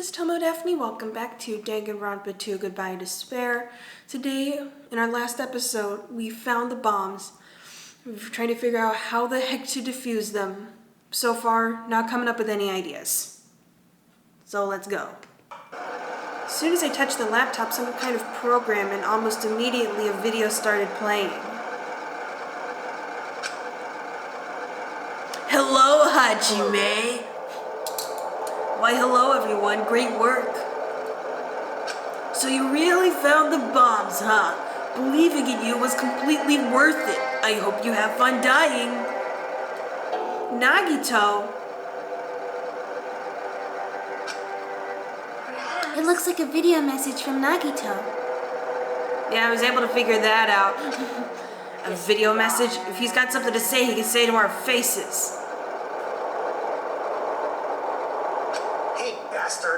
is Daphne. Welcome back to Danganronpa 2 Goodbye Despair. Today, in our last episode, we found the bombs. We're trying to figure out how the heck to defuse them. So far, not coming up with any ideas. So let's go. As soon as I touched the laptop, some kind of program, and almost immediately a video started playing. Hello, Hajime! Why, hello everyone, great work. So you really found the bombs, huh? Believing in you was completely worth it. I hope you have fun dying. Nagito. It looks like a video message from Nagito. Yeah, I was able to figure that out. A video message? If he's got something to say, he can say it to our faces.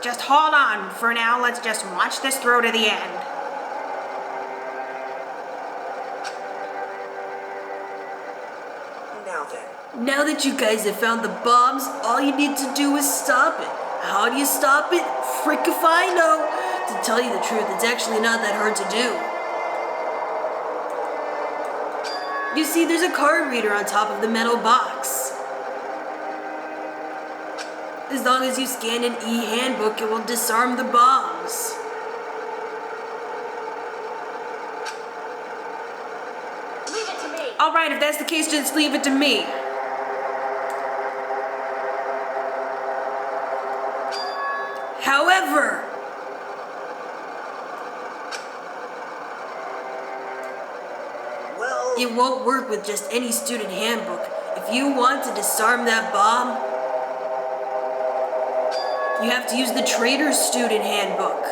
Just hold on. For now, let's just watch this through to the end. Now that you guys have found the bombs, all you need to do is stop it. How do you stop it? Frick if I know. To tell you the truth, it's actually not that hard to do. You see, there's a card reader on top of the metal box. As long as you scan an e-handbook, it will disarm the bombs. Leave it to me. Alright, if that's the case, just leave it to me. However, it won't work with just any student handbook. If you want to disarm that bomb, you have to use the Traitor's Student Handbook.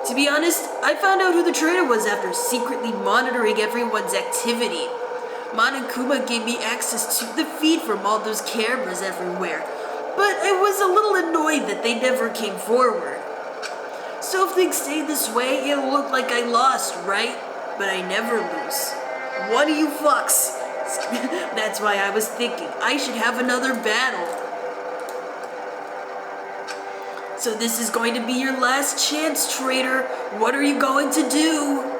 To be honest, I found out who the traitor was after secretly monitoring everyone's activity. Monokuma gave me access to the feed from all those cameras everywhere, but I was a little annoyed that they never came forward. So if things stay this way, it'll look like I lost, right? But I never lose. One of you fucks. That's why I was thinking I should have another battle. So this is going to be your last chance, traitor. What are you going to do?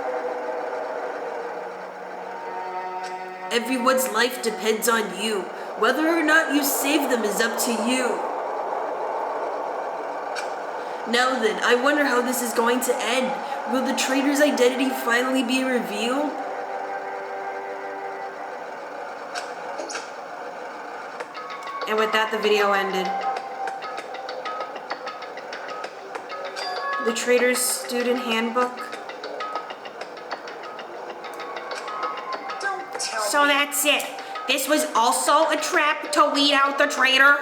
Everyone's life depends on you. Whether or not you save them is up to you. Now then, I wonder how this is going to end. Will the traitor's identity finally be revealed? And with that, the video ended. The Traitor's Student Handbook. So that's it. This was also a trap to weed out the traitor?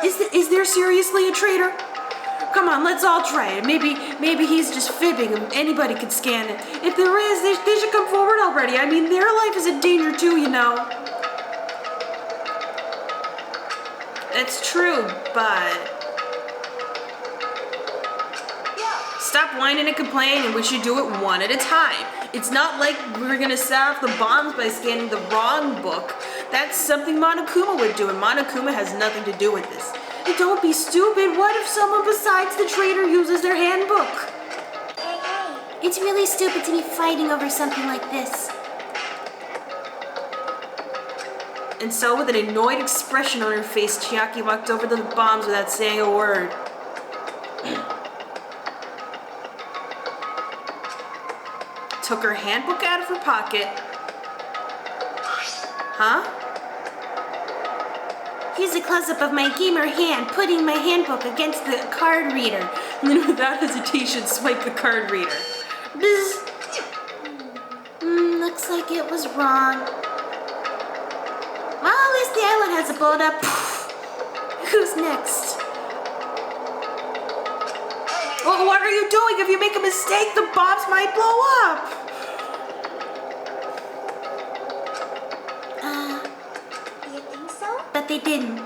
Is there seriously a traitor? Come on, let's all try it. Maybe he's just fibbing and anybody could scan it. If there is, they should come forward already. I mean, their life is in danger too, you know. It's true, but... Stop whining and complaining. We should do it one at a time. It's not like we're gonna set off the bombs by scanning the wrong book. That's something Monokuma would do, and Monokuma has nothing to do with this. And don't be stupid. What if someone besides the traitor uses their handbook? Hey. It's really stupid to be fighting over something like this. And so, with an annoyed expression on her face, Chiaki walked over to the bombs without saying a word. Took her handbook out of her pocket. Huh? Here's a close-up of my gamer hand putting my handbook against the card reader. And then without hesitation, swipe the card reader. Bzz. Looks like it was wrong. Well, at least the island has a blown up. Who's next? Well, what are you doing? If you make a mistake, the bombs might blow up. You think so? But they didn't.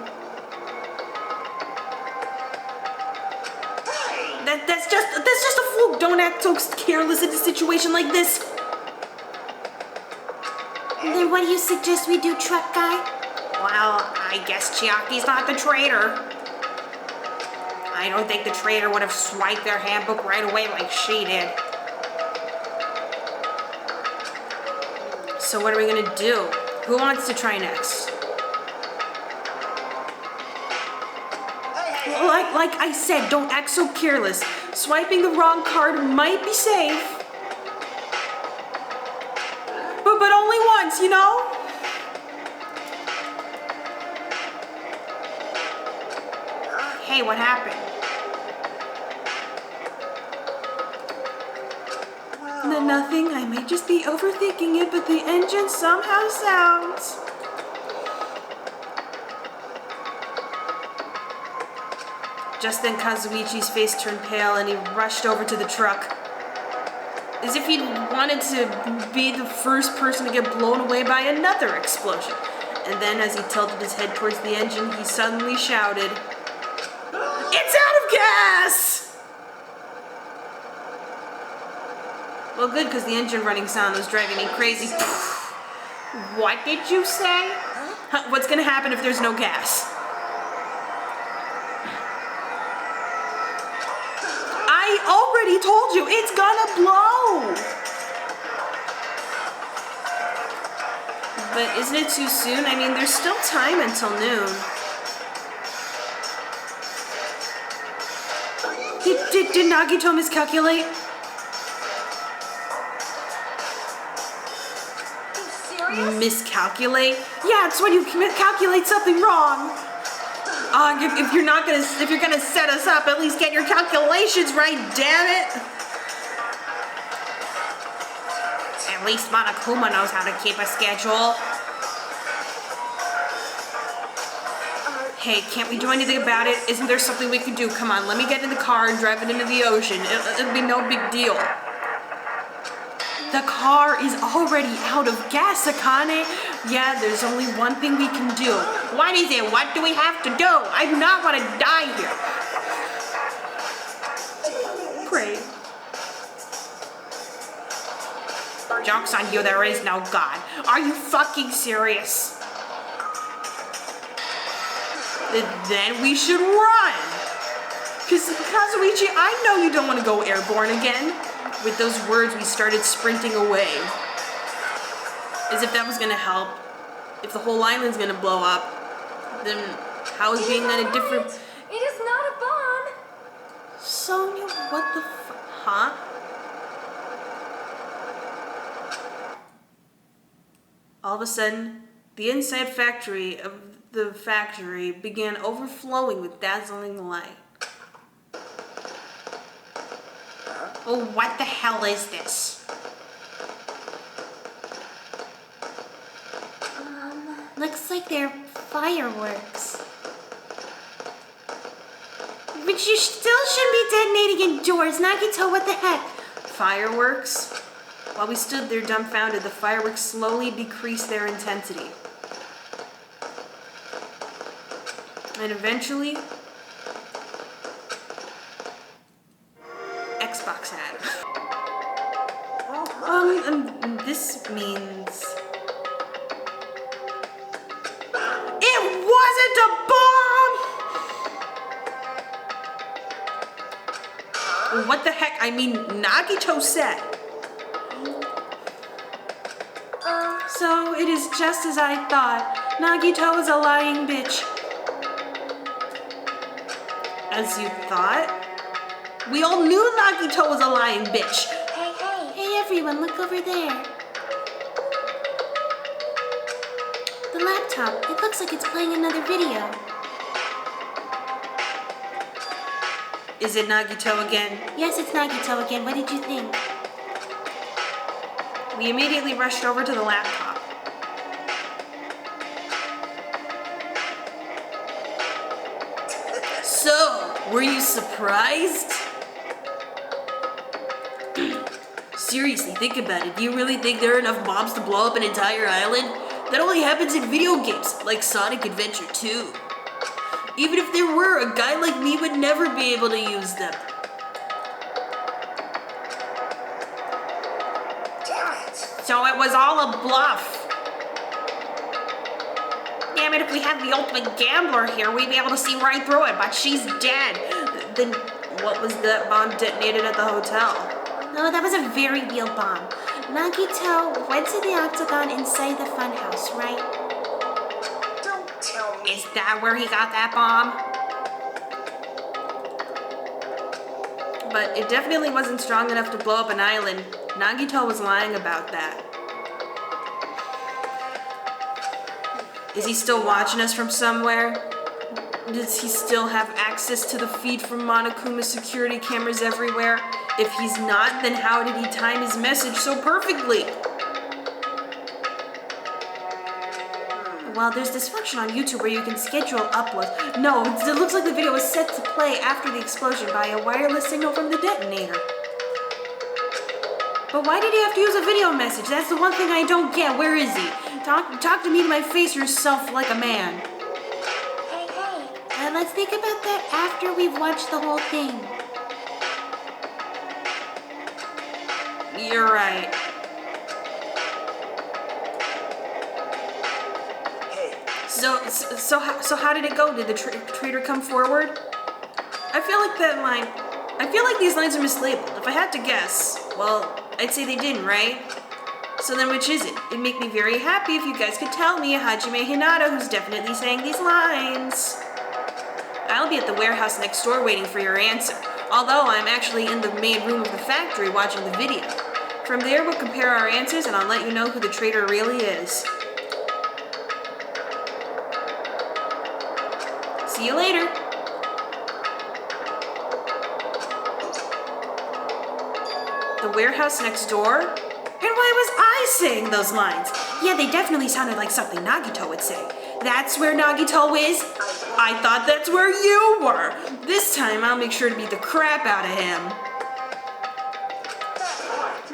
That's just a fluke. Don't act so careless in a situation like this. Then what do you suggest we do, truck guy? Well, I guess Chiaki's not the traitor. I don't think the traitor would have swiped their handbook right away like she did. So what are we gonna do? Who wants to try next? Like I said, don't act so careless. Swiping the wrong card might be safe. But only once, you know? Hey, what happened? Nothing. I may just be overthinking it, but the engine somehow sounds. Just then Kazuichi's face turned pale and he rushed over to the truck. As if he wanted to be the first person to get blown away by another explosion. And then as he tilted his head towards the engine, he suddenly shouted, "It's out of gas!" Well, good, because the engine running sound was driving me crazy. What did you say? What's gonna happen if there's no gas? I already told you, it's gonna blow! But isn't it too soon? I mean, there's still time until noon. Did Nagito miscalculate? Miscalculate? Yeah, it's when you calculate something wrong. If you're gonna set us up, at least get your calculations right, damn it. At least Monokuma knows how to keep a schedule. Hey, can't we do anything about it? Isn't there something we can do? Come on, let me get in the car and drive it into the ocean. It'll be no big deal. The car is already out of gas, Akane. Yeah, there's only one thing we can do. What is it? What do we have to do? I do not want to die here. Pray. Joke's on you, there is no God. Are you fucking serious? Then we should run. Because Kazuichi, I know you don't want to go airborne again. With those words, we started sprinting away. As if that was gonna help. If the whole island's gonna blow up, then how is being on a different... It is not a bomb! Sonia, what the huh? All of a sudden, the inside factory of the factory began overflowing with dazzling light. Oh, what the hell is this? Looks like they're fireworks. But you still shouldn't be detonating indoors, Nagito, what the heck? Fireworks? While we stood there dumbfounded, the fireworks slowly decreased their intensity. And eventually, Xbox ad. And this means... It wasn't a bomb! What the heck? I mean, Nagito said. So it is just as I thought. Nagito is a lying bitch. As you thought? We all knew Nagito was a lying bitch. Hey everyone, look over there. The laptop, it looks like it's playing another video. Is it Nagito again? Yes, it's Nagito again. What did you think? We immediately rushed over to the laptop. So, were you surprised? Seriously, think about it. Do you really think there are enough bombs to blow up an entire island? That only happens in video games, like Sonic Adventure 2. Even if there were, a guy like me would never be able to use them. So it was all a bluff. damn it, if we had the ultimate gambler here, we'd be able to see right through it, but she's dead. Then what was that bomb detonated at the hotel? No, that was a very real bomb. Nagito went to the octagon inside the funhouse, right? Don't tell me. Is that where he got that bomb? But it definitely wasn't strong enough to blow up an island. Nagito was lying about that. Is he still watching us from somewhere? Does he still have access to the feed from Monokuma's security cameras everywhere? If he's not, then how did he time his message so perfectly? Well, there's this function on YouTube where you can schedule uploads. No, it looks like the video was set to play after the explosion by a wireless signal from the detonator. But why did he have to use a video message? That's the one thing I don't get. Where is he? Talk to me to my face yourself like a man. Hey. Let's think about that after we've watched the whole thing. You're right. Hey. So how did it go? Did the traitor come forward? I feel like these lines are mislabeled. If I had to guess, well, I'd say they didn't, right? So then which is it? It'd make me very happy if you guys could tell me a Hajime Hinata who's definitely saying these lines. I'll be at the warehouse next door waiting for your answer, although I'm actually in the main room of the factory watching the video. From there, we'll compare our answers and I'll let you know who the traitor really is. See you later. The warehouse next door? And why was I saying those lines? Yeah, they definitely sounded like something Nagito would say. That's where Nagito is? I thought that's where you were. This time I'll make sure to beat the crap out of him.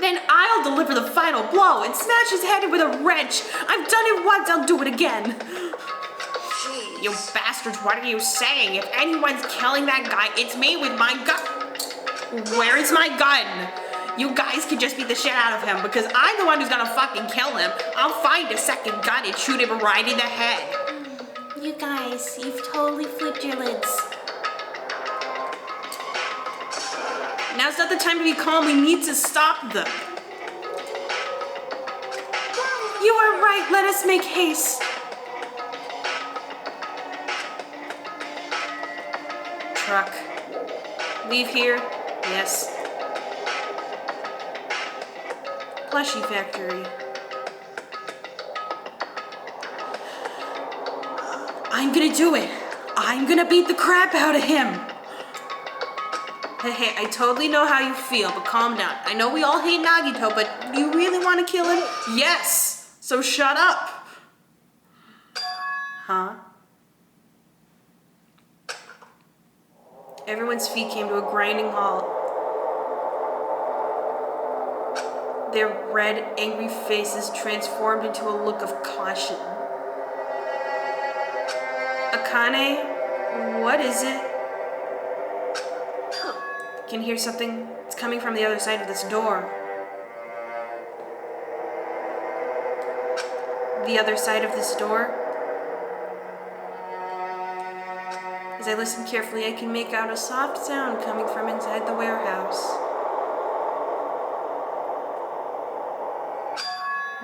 Then I'll deliver the final blow and smash his head in with a wrench. I've done it once, I'll do it again. Jeez. You bastards, what are you saying? If anyone's killing that guy, it's me with my gun. Where is my gun? You guys can just beat the shit out of him because I'm the one who's gonna fucking kill him. I'll find a second gun and shoot him right in the head. You guys, you've totally flipped your lids. Now's not the time to be calm, we need to stop them. You are right, let us make haste. Truck. Leave here? Yes. Plushie factory. I'm gonna do it. I'm gonna beat the crap out of him. Hey, I totally know how you feel, but calm down. I know we all hate Nagito, but do you really want to kill him? Yes! So shut up! Huh? Everyone's feet came to a grinding halt. Their red, angry faces transformed into a look of caution. Akane, what is it? I can hear something. It's coming from the other side of this door. The other side of this door? As I listen carefully, I can make out a soft sound coming from inside the warehouse.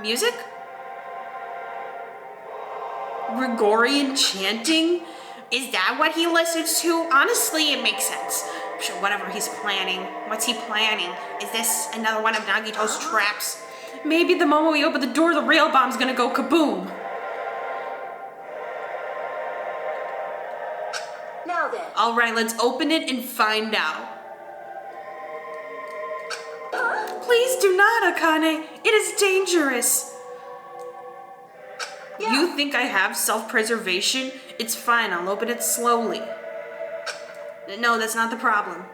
Music? Gregorian chanting? Is that what he listens to? Honestly, it makes sense. I'm sure whatever he's planning. What's he planning? Is this another one of Nagito's traps? Maybe the moment we open the door, the rail bomb's gonna go kaboom. Now then. Alright, let's open it and find out. Please do not, Akane. It is dangerous. Yeah. You think I have self-preservation? It's fine, I'll open it slowly. No, that's not the problem.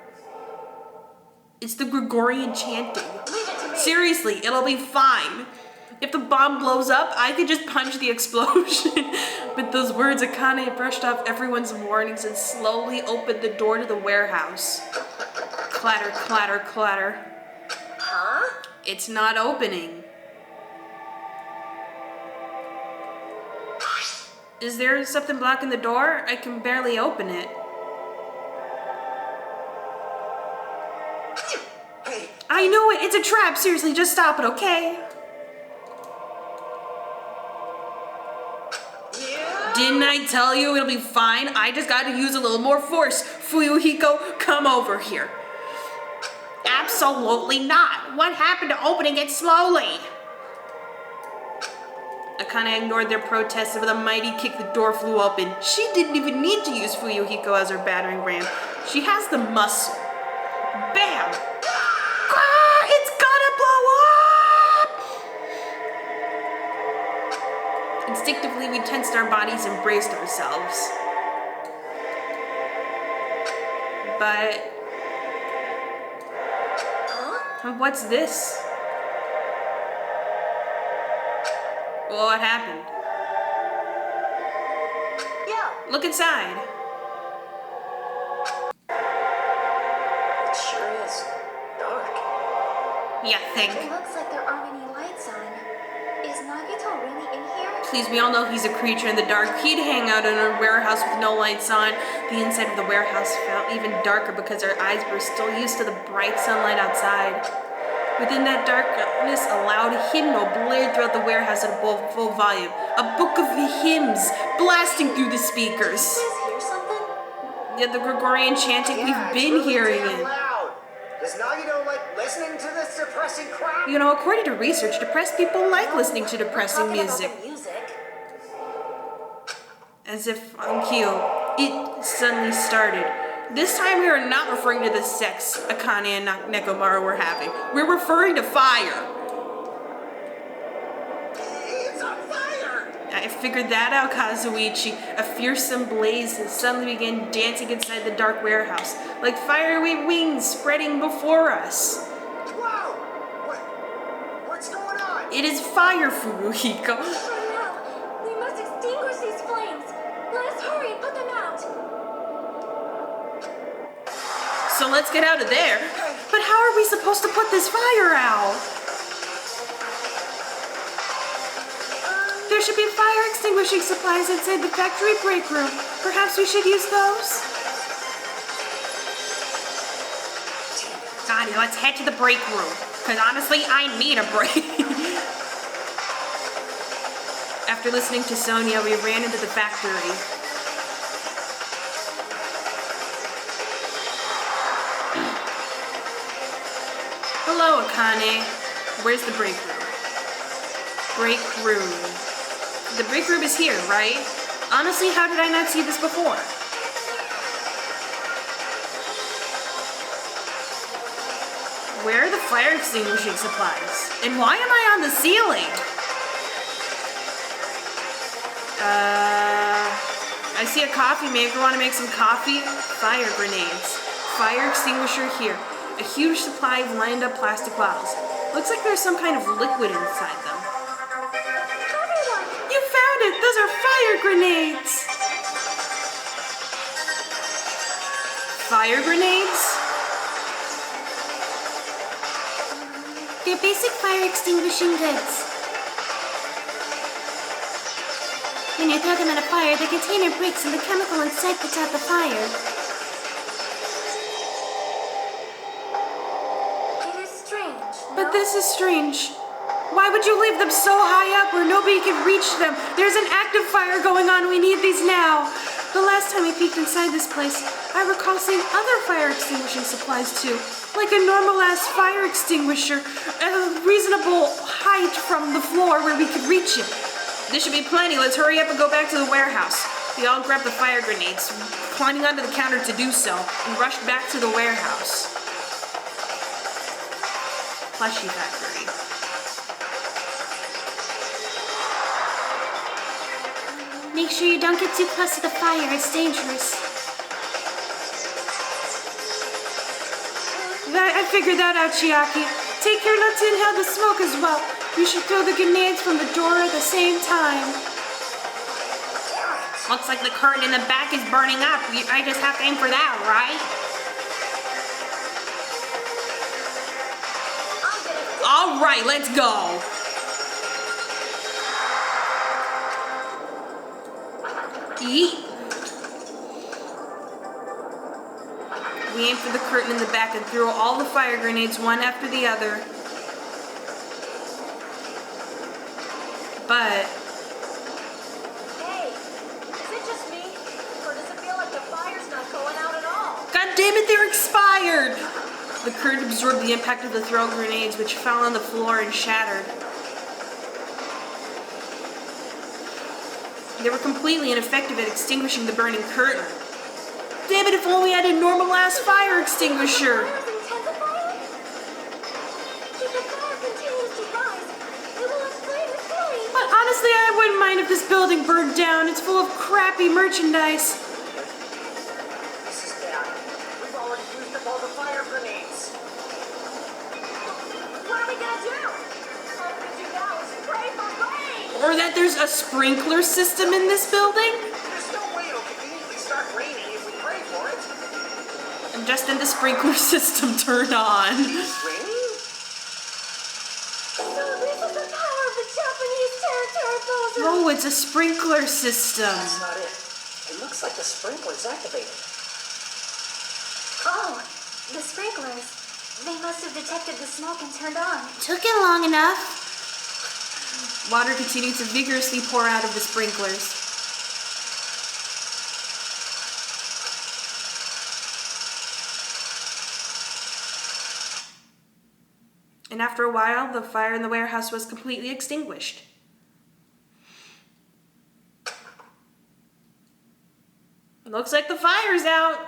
It's the Gregorian chanting. Leave it to me. Seriously, it'll be fine. If the bomb blows up, I could just punch the explosion. With those words, Akane brushed off everyone's warnings and slowly opened the door to the warehouse. Clatter, clatter, clatter. Huh? It's not opening. Is there something blocking the door? I can barely open it. Hey, I knew it! It's a trap! Seriously, just stop it, okay? yeah. Didn't I tell you it'll be fine? I just gotta use a little more force. Fuyuhiko, come over here. Absolutely not. What happened to opening it slowly? Akane ignored their protests of the mighty kick. The door flew open. She didn't even need to use Fuyuhiko as her battering ram. She has the muscle. Bam! Ah, it's gonna blow up! Instinctively, we tensed our bodies and braced ourselves. But... what's this? Well, what happened? Yeah, Look inside. it sure is dark. You think? It looks like there aren't any lights on. Is Nagito really in here? Please, we all know he's a creature in the dark. He'd hang out in a warehouse with no lights on. The inside of the warehouse felt even darker because our eyes were still used to the bright sunlight outside. Within that darkness, a loud hymnal blared throughout the warehouse at a full volume. A book of hymns blasting through the speakers. You guys hear something? Yeah, the Gregorian chanting, Yeah, we've it's been really hearing damn it. loud. Does Nagito like listening to this depressing crap? You know, according to research, depressed people like listening to depressing Talking music. about the music. As if on cue, it suddenly started. This time we are not referring to the sex Akane and Nekomaru were having. We're referring to fire. It's on fire! I figured that out, Kazuichi. A fearsome blaze suddenly began dancing inside the dark warehouse, like fiery wings spreading before us. Wow! What's going on? It is fire, Furuhiko. Right now, we must extinguish these flames. Let us hurry and put them out. So let's get out of there. But how are we supposed to put this fire out? There should be fire extinguishing supplies inside the factory break room. Perhaps we should use those? Sonny, let's head to the break room. Because honestly, I need a break. After listening to Sonia, we ran into the factory. Hello, Akane. Where's the break room? Break room. The break room is here, right? Honestly, how did I not see this before? Where are the fire extinguishing supplies? And why am I on the ceiling? I see a coffee maker. Want to make some coffee? Fire grenades. Fire extinguisher here. A huge supply of lined up plastic bottles. Looks like there's some kind of liquid inside them. Everyone! You found it! Those are fire grenades! Fire grenades? They're basic fire extinguishing goods. When you throw them in a fire, the container breaks and the chemical inside puts out the fire. It is strange. But this is strange. Why would you leave them so high up where nobody can reach them? There's an active fire going on. We need these now. The last time I peeked inside this place, I recall seeing other fire extinguishing supplies too. Like a normal-ass fire extinguisher at a reasonable height from the floor where we could reach it. This should be plenty. Let's hurry up and go back to the warehouse. We all grabbed the fire grenades, climbing onto the counter to do so, and rushed back to the warehouse. Plushie factory. Make sure you don't get too close to the fire. It's dangerous. I figured that out, Chiaki. Take care not to inhale the smoke as well. You should throw the grenades from the door at the same time. Looks like the curtain in the back is burning up. I just have to aim for that, right? All right, let's go. Yeet. We aimed for the curtain in the back and threw all the fire grenades one after the other. But Hey, is it just me? Or does it feel like the fire's not going out at all? God damn it, they're expired! The curtain absorbed the impact of the throw grenades, which fell on the floor and shattered. They were completely ineffective at extinguishing the burning curtain. Damn it, if only I had a normal-ass fire extinguisher! Fires intensifying? If the fire continues to rise, it will explain the flame. But honestly, I wouldn't mind if this building burned down. It's full of crappy merchandise. This is bad. We've already used up all the fire grenades. What are we gonna do? All we can do now is pray for rain. Or that there's a sprinkler system in this building? There's no way it'll conveniently start raining if we pray for it. And just then the sprinkler system turned on. Raining? So this is the power of the Japanese territory bulldozer. Oh, it's a sprinkler system. That's not it. It looks like the sprinkler's activated. Oh, the sprinklers. They must have detected the smoke and turned on. Took it long enough. Water continued to vigorously pour out of the sprinklers. And after a while, the fire in the warehouse was completely extinguished. Looks like the fire's out.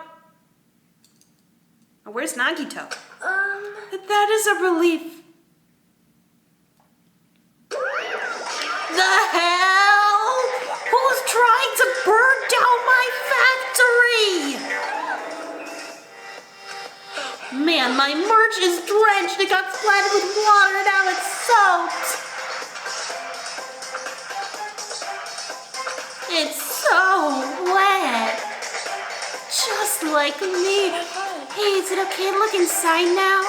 Where's Nagito? That is a relief. The hell? Who's trying to burn down my factory? Man, my merch is drenched. It got splattered with water. Now it's soaked. It's so wet. Just like me. Hey, is it okay to look inside now?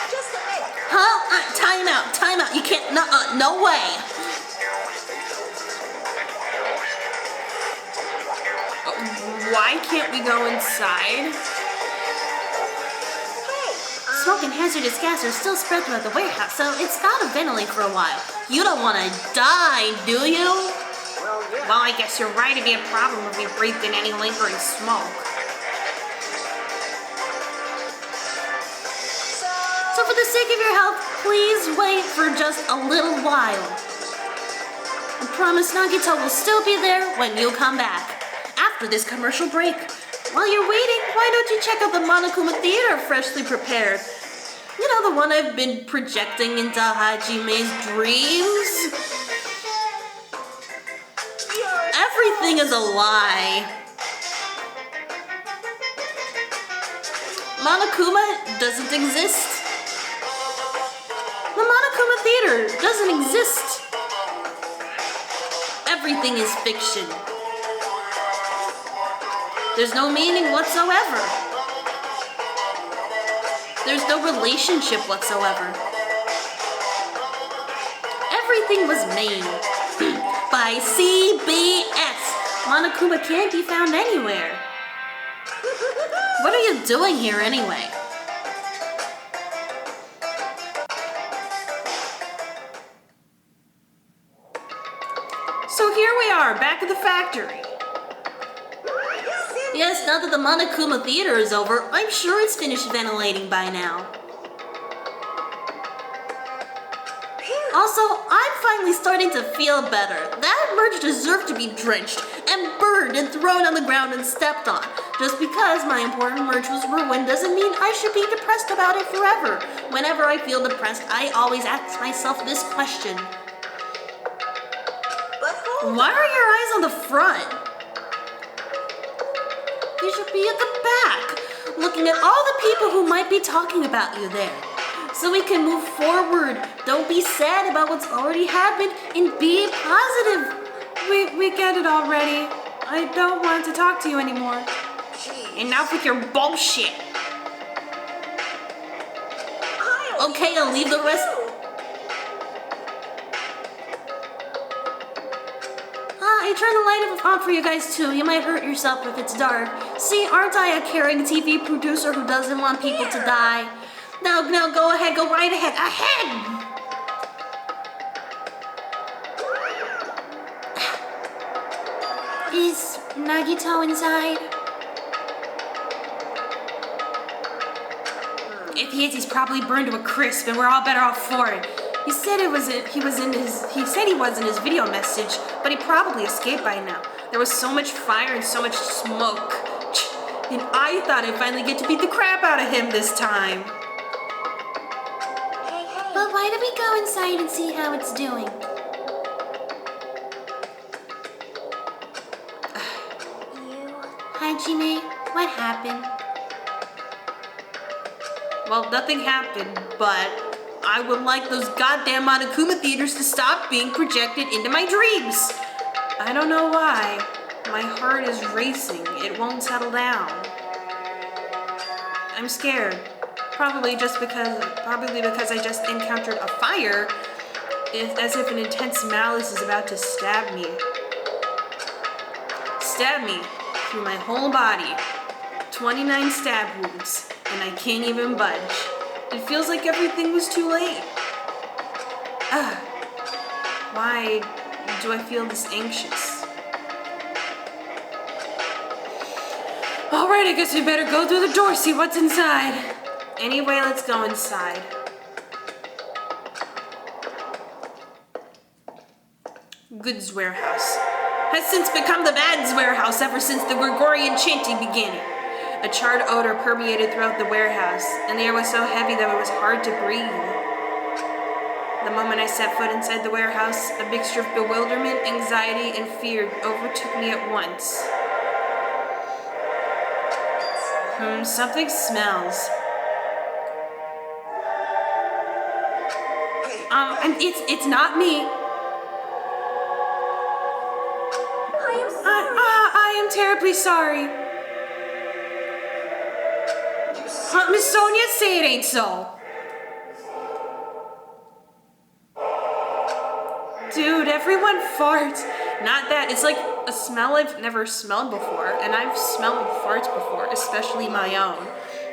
Just a minute. Huh? Time out, time out. You can't, no way. Why can't we go inside? Smoke and hazardous gas are still spread throughout the warehouse, so it's gotta ventilate for a while. You don't wanna die, do you? Well, yeah. Well, I guess you're right. It'd be a problem if we breathed in any lingering smoke. So for the sake of your health, please wait for just a little while. I promise Nagito will still be there when you come back. After this commercial break. While you're waiting, why don't you check out the Monokuma Theater freshly prepared? You know, the one I've been projecting into Hajime's dreams? Everything is a lie. Monokuma doesn't exist. The Monokuma Theater doesn't exist. Everything is fiction. There's no meaning whatsoever. There's no relationship whatsoever. Everything was made by CBS. Monokuma can't be found anywhere. What are you doing here anyway? So here we are, back at the factory. Yes, now that the Monokuma Theater is over, I'm sure it's finished ventilating by now. Also, I'm finally starting to feel better. That merch deserved to be drenched and burned and thrown on the ground and stepped on. Just because my important merch was ruined doesn't mean I should be depressed about it forever. Whenever I feel depressed, I always ask myself this question. Why are your eyes on the front? You should be at the back, looking at all the people who might be talking about you there. So we can move forward. Don't be sad about what's already happened and be positive. We get it already. I don't want to talk to you anymore. Enough with your bullshit. Okay, I'll leave the rest. I turned the light on for you guys too. You might hurt yourself if it's dark. See, aren't I a caring TV producer who doesn't want people to die? No, go ahead, go right ahead. Ahead! Is Nagito inside? If he is, he's probably burned to a crisp, and we're all better off for it. He said he was in his video message, but he probably escaped by now. There was so much fire and so much smoke. And I thought I'd finally get to beat the crap out of him this time. But why don't we go inside and see how it's doing? Hajime, what happened? Well, nothing happened, but I would like those goddamn Monokuma theaters to stop being projected into my dreams. I don't know why. My heart is racing. It won't settle down. I'm scared. Probably because I just encountered a fire. It's as if an intense malice is about to stab me. Stab me through my whole body. 29 stab wounds, and I can't even budge. It feels like everything was too late. Why do I feel this anxious? Alright, I guess we better go through the door, see what's inside. Anyway, let's go inside. Goods warehouse has since become the bads warehouse ever since the Gregorian chanting began. A charred odor permeated throughout the warehouse, and the air was so heavy that it was hard to breathe. The moment I set foot inside the warehouse, a mixture of bewilderment, anxiety, and fear overtook me at once. Something smells. It's not me. I am terribly sorry. Miss Sonia, say it ain't so. Dude, everyone farts. Not that. It's like a smell I've never smelled before, and I've smelled farts before, especially my own.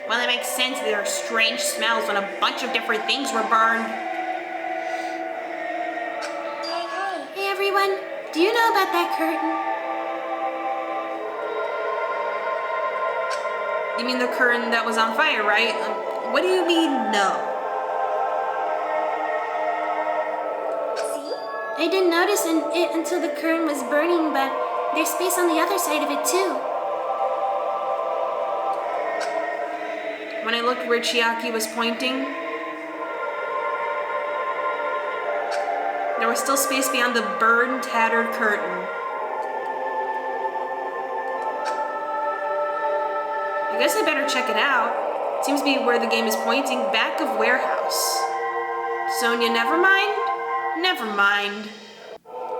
Well, it makes sense. There are strange smells when a bunch of different things were burned. Hey everyone, do you know about that curtain? You mean the curtain that was on fire, right? What do you mean, no? I didn't notice it until the curtain was burning, but there's space on the other side of it too. When I looked where Chiaki was pointing, there was still space beyond the burned, tattered curtain. I guess I better check it out. It seems to be where the game is pointing, back of warehouse. Sonia, never mind? Never mind.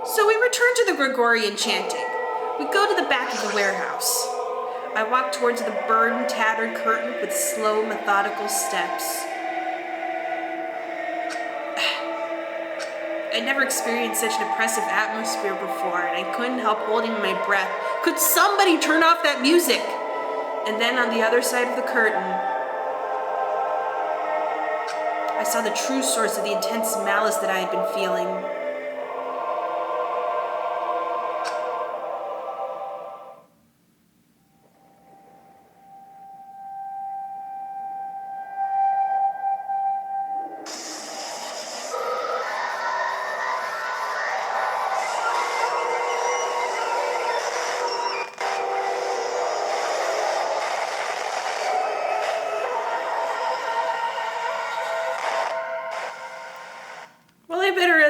So we return to the Gregorian chanting. We go to the back of the warehouse. I walk towards the burned, tattered curtain with slow, methodical steps. I never experienced such an oppressive atmosphere before, and I couldn't help holding my breath. Could somebody turn off that music? And then on the other side of the curtain, I saw the true source of the intense malice that I had been feeling.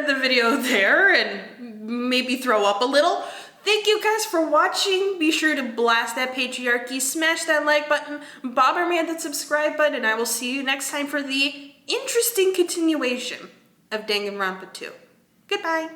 The video there and maybe throw up a little. Thank you guys for watching. Be sure to blast that patriarchy, smash that like button, bother me at the subscribe button, and I will see you next time for the interesting continuation of Danganronpa 2. Goodbye.